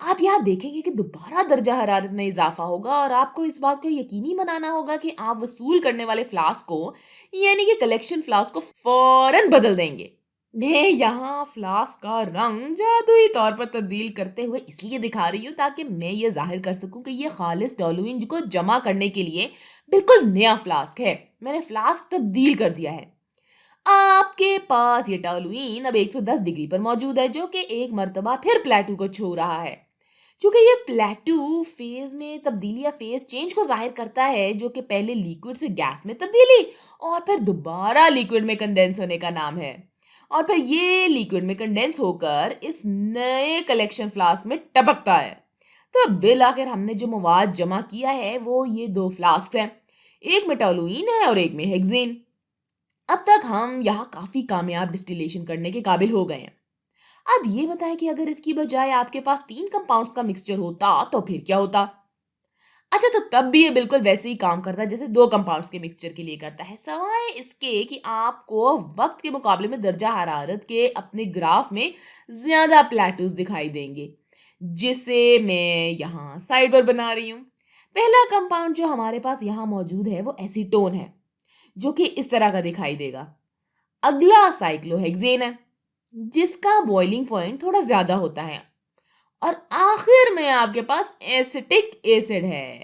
آپ یہاں دیکھیں گے کہ دوبارہ درجہ حرارت میں اضافہ ہوگا اور آپ کو اس بات کو یقینی بنانا ہوگا کہ آپ وصول کرنے والے فلاسک کو یعنی کہ کلیکشن فلاسک کو فوراً بدل دیں گے۔ میں یہاں فلاسک کا رنگ جادوئی طور پر تبدیل کرتے ہوئے اس لیے دکھا رہی ہوں تاکہ میں یہ ظاہر کر سکوں کہ یہ خالص ٹولوئین کو جمع کرنے کے لیے بالکل نیا فلاسک ہے۔ میں نے فلاسک تبدیل کر دیا ہے۔ آپ کے پاس یہ ٹولوئین اب 110 ڈگری پر موجود ہے جو کہ ایک مرتبہ پھر پلیٹو کو چھو رہا ہے۔ چونکہ یہ پلیٹو فیز میں تبدیلی یا فیز چینج کو ظاہر کرتا ہے جو کہ پہلے لیکوڈ سے گیس میں تبدیلی اور پھر دوبارہ لیکوڈ میں کنڈینس ہونے کا نام ہے، اور پھر یہ لیکوڈ میں کنڈینس ہو کر اس نئے کلیکشن فلاسک میں ٹپکتا ہے۔ تو بالآخر ہم نے جو مواد جمع کیا ہے وہ یہ دو فلاسک ہیں، ایک میں ٹولوئین ہے اور ایک میں ہیگزین۔ اب تک ہم یہاں کافی کامیاب ڈسٹیلیشن کرنے کے قابل ہو گئے ہیں۔ اب یہ بتائیں کہ اگر اس کی بجائے آپ کے پاس 3 کمپاؤنڈز کا مکسچر ہوتا تو پھر کیا ہوتا؟ اچھا، تو تب بھی یہ بالکل ویسے ہی کام کرتا ہے جیسے 2 کمپاؤنڈز کے مکسچر کے لیے کرتا ہے، سوائے اس کے کہ آپ کو وقت کے مقابلے میں درجہ حرارت کے اپنے گراف میں زیادہ پلیٹوز دکھائی دیں گے، جسے میں یہاں سائڈ پر بنا رہی ہوں۔ پہلا کمپاؤنڈ جو ہمارے پاس یہاں موجود ہے وہ ایسیٹون ہے، جو کہ اس طرح کا دکھائی دے گا۔ اگلا سائکلو ہیگزین ہے، جس کا بوائلنگ پوائنٹ تھوڑا زیادہ ہوتا ہے، اور آخر میں آپ کے پاس ایسیٹک ایسڈ ہے۔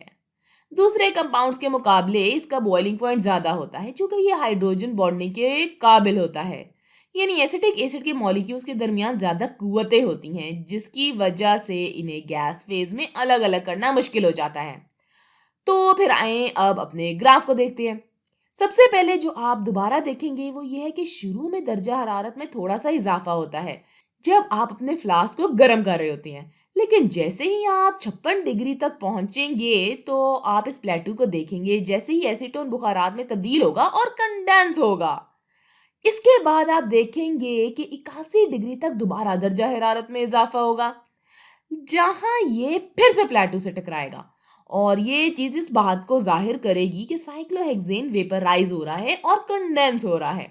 دوسرے کمپاؤنڈز کے مقابلے اس کا بوائلنگ پوائنٹ زیادہ ہوتا ہے چونکہ یہ ہائیڈروجن بانڈنگ کے قابل ہوتا ہے، یعنی ایسیٹک ایسڈ کے مالیکیولز کے درمیان زیادہ قوتیں ہوتی ہیں جس کی وجہ سے انہیں گیس فیز میں الگ الگ کرنا مشکل ہو جاتا ہے۔ تو پھر آئیں اب اپنے گراف کو دیکھتے ہیں۔ سب سے پہلے جو آپ دوبارہ دیکھیں گے وہ یہ ہے کہ شروع میں درجہ حرارت میں تھوڑا سا اضافہ ہوتا ہے جب آپ اپنے فلاسک کو گرم کر رہے ہوتے ہیں، لیکن جیسے ہی آپ 56 ڈگری تک پہنچیں گے تو آپ اس پلیٹو کو دیکھیں گے جیسے ہی ایسیٹون بخارات میں تبدیل ہوگا اور کنڈینس ہوگا۔ اس کے بعد آپ دیکھیں گے کہ 81 ڈگری تک دوبارہ درجہ حرارت میں اضافہ ہوگا، جہاں یہ پھر سے پلیٹو سے ٹکرائے گا، اور یہ چیز اس بات کو ظاہر کرے گی کہ سائکلوہیگزین ویپرائز ہو رہا ہے اور کنڈینس ہو رہا ہے۔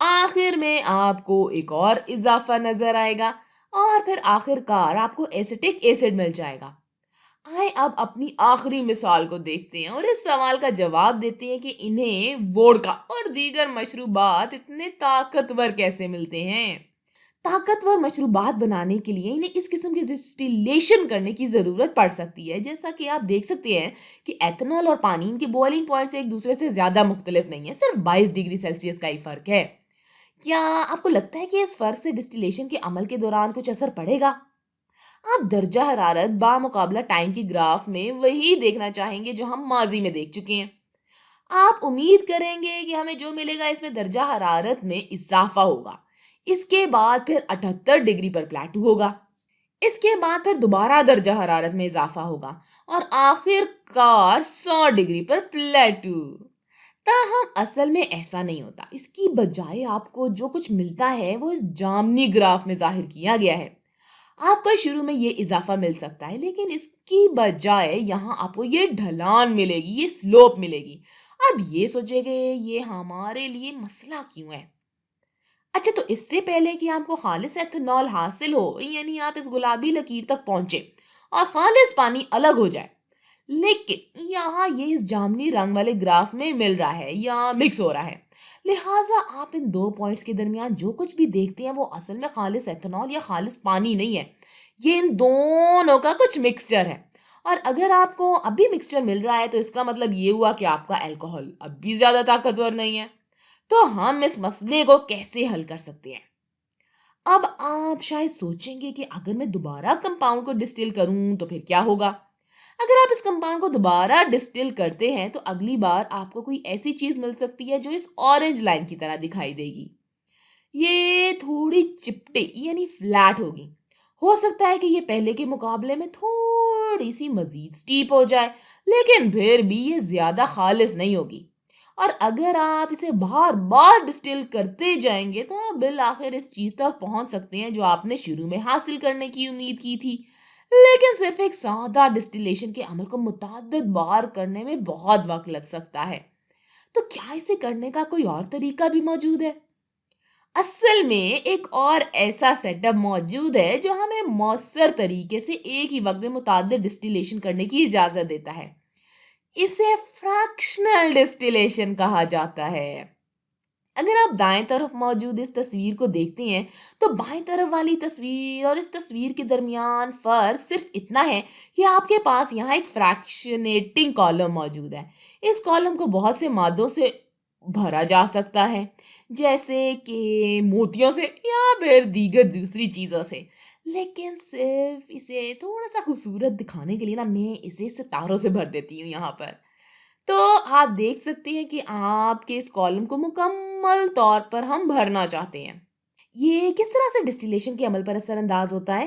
آخر میں آپ کو ایک اور اضافہ نظر آئے گا اور پھر آخر کار آپ کو ایسیٹک ایسڈ مل جائے گا۔ آئے اب اپنی آخری مثال کو دیکھتے ہیں اور اس سوال کا جواب دیتے ہیں کہ انہیں ووڈکا اور دیگر مشروبات اتنے طاقتور کیسے ملتے ہیں۔ طاقتور مشروبات بنانے کے لیے انہیں اس قسم کی ڈسٹیلیشن کرنے کی ضرورت پڑ سکتی ہے، جیسا کہ آپ دیکھ سکتے ہیں کہ ایتھنال اور پانی ان کے بوائلنگ پوائنٹ سے ایک دوسرے سے زیادہ مختلف نہیں ہے، صرف 22 ڈگری سیلسیس کا ہی فرق ہے۔ کیا آپ کو لگتا ہے کہ اس فرق سے ڈسٹیلیشن کے عمل کے دوران کچھ اثر پڑے گا؟ آپ درجہ حرارت بامقابلہ ٹائم کی گراف میں وہی دیکھنا چاہیں گے جو ہم ماضی میں دیکھ چکے ہیں۔ آپ امید کریں گے کہ ہمیں جو ملے گا اس میں درجہ حرارت میں اضافہ ہوگا، اس کے بعد پھر 78 ڈگری پر پلیٹو ہوگا، اس کے بعد پھر دوبارہ درجہ حرارت میں اضافہ ہوگا اور آخر کار 100 ڈگری پر پلیٹو۔ تاہم اصل میں ایسا نہیں ہوتا، اس کی بجائے آپ کو جو کچھ ملتا ہے وہ اس جامنی گراف میں ظاہر کیا گیا ہے۔ آپ کو شروع میں یہ اضافہ مل سکتا ہے لیکن اس کی بجائے یہاں آپ کو یہ ڈھلان ملے گی، یہ سلوپ ملے گی۔ اب یہ سوچے گے یہ ہمارے لیے مسئلہ کیوں ہے؟ اچھا، تو اس سے پہلے کہ آپ کو خالص ایتھنال حاصل ہو، یعنی آپ اس گلابی لکیر تک پہنچے اور خالص پانی الگ ہو جائے، لیکن یہاں یہ اس جامنی رنگ والے گراف میں مل رہا ہے یا مکس ہو رہا ہے، لہٰذا آپ ان دو پوائنٹس کے درمیان جو کچھ بھی دیکھتے ہیں وہ اصل میں خالص ایتھنال یا خالص پانی نہیں ہے، یہ ان دونوں کا کچھ مکسچر ہے۔ اور اگر آپ کو اب بھی مکسچر مل رہا ہے تو اس کا مطلب یہ ہوا کہ آپ کا الکحل اب بھی زیادہ طاقتور نہیں ہے۔ تو ہم اس مسئلے کو کیسے حل کر سکتے ہیں؟ اب آپ شاید سوچیں گے کہ اگر میں دوبارہ کمپاؤنڈ کو ڈسٹل کروں تو پھر کیا ہوگا؟ اگر آپ اس کمپاؤنڈ کو دوبارہ ڈسٹل کرتے ہیں تو اگلی بار آپ کو کوئی ایسی چیز مل سکتی ہے جو اس اورنج لائن کی طرح دکھائی دے گی۔ یہ تھوڑی چپٹی یعنی فلیٹ ہوگی۔ ہو سکتا ہے کہ یہ پہلے کے مقابلے میں تھوڑی سی مزید سٹیپ ہو جائے، لیکن پھر بھی یہ زیادہ خالص نہیں ہوگی۔ اور اگر آپ اسے بار بار ڈسٹل کرتے جائیں گے تو آپ بالآخر اس چیز تک پہنچ سکتے ہیں جو آپ نے شروع میں حاصل کرنے کی امید کی تھی، لیکن صرف ایک سادہ ڈسٹیلیشن کے عمل کو متعدد بار کرنے میں بہت وقت لگ سکتا ہے۔ تو کیا اسے کرنے کا کوئی اور طریقہ بھی موجود ہے؟ اصل میں ایک اور ایسا سیٹ اپ موجود ہے جو ہمیں مؤثر طریقے سے ایک ہی وقت میں متعدد ڈسٹیلیشن کرنے کی اجازت دیتا ہے. اسے فریکشنل ڈسٹیلیشن کہا جاتا ہے. اگر آپ دائیں طرف موجود اس تصویر کو دیکھتے ہیں تو بائیں طرف والی تصویر اور اس تصویر کے درمیان فرق صرف اتنا ہے کہ آپ کے پاس یہاں ایک فریکشنیٹنگ کالم موجود ہے. اس کالم کو بہت سے مادوں سے بھرا جا سکتا ہے، جیسے کہ موتیوں سے یا پھر دیگر دوسری چیزوں سے، لیکن صرف اسے تھوڑا سا خوبصورت دکھانے کے لیے نا میں اسے ستاروں سے بھر دیتی ہوں یہاں پر. تو آپ دیکھ سکتے ہیں کہ آپ کے اس کالم کو مکمل طور پر ہم بھرنا چاہتے ہیں. یہ کس طرح سے ڈسٹیلیشن کے عمل پر اثر انداز ہوتا ہے؟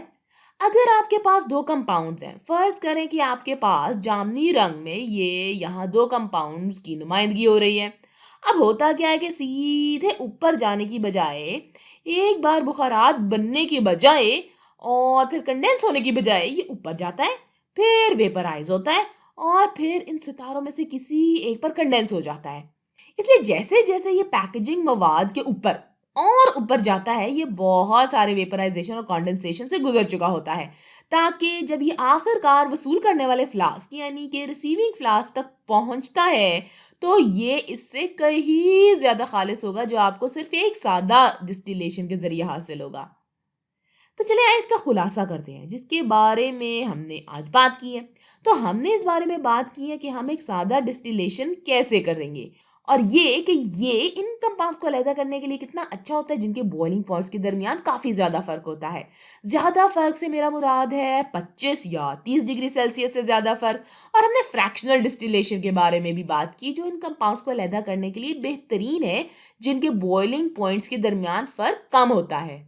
اگر آپ کے پاس دو کمپاؤنڈز ہیں، فرض کریں کہ آپ کے پاس جامنی رنگ میں یہ یہاں دو کمپاؤنڈز کی نمائندگی ہو رہی ہے. اب ہوتا کیا ہے کہ سیدھے اوپر جانے کی بجائے، ایک بار بخارات بننے کی بجائے اور پھر کنڈینس ہونے کی بجائے یہ اوپر جاتا ہے، پھر ویپرائز ہوتا ہے اور پھر ان ستاروں میں سے کسی ایک پر کنڈینس ہو جاتا ہے. اس لیے جیسے جیسے یہ پیکیجنگ مواد کے اوپر اور اوپر جاتا ہے، یہ بہت سارے ویپرائزیشن اور کانڈنسیشن سے گزر چکا ہوتا ہے، تاکہ جب یہ آخر کار وصول کرنے والے فلاسک یعنی کہ ریسیونگ فلاسک تک پہنچتا ہے تو یہ اس سے کہیں زیادہ خالص ہوگا جو آپ کو صرف ایک سادہ ڈسٹیلیشن کے ذریعے حاصل ہوگا. تو چلے آئے اس کا خلاصہ کرتے ہیں جس کے بارے میں ہم نے آج بات کی ہے. تو ہم نے اس بارے میں بات کی ہے کہ ہم ایک سادہ ڈسٹیلیشن کیسے کریں گے، اور یہ کہ یہ ان کمپاؤنڈز کو علیحدہ کرنے کے لیے کتنا اچھا ہوتا ہے جن کے بوائلنگ پوائنٹس کے درمیان کافی زیادہ فرق ہوتا ہے. زیادہ فرق سے میرا مراد ہے 25 یا 30 ڈگری سیلسیس سے زیادہ فرق. اور ہم نے فریکشنل ڈسٹیلیشن کے بارے میں بھی بات کی جو ان کمپاؤنڈز کو علیحدہ کرنے کے لیے بہترین ہے جن کے بوائلنگ پوائنٹس کے درمیان فرق کم ہوتا ہے.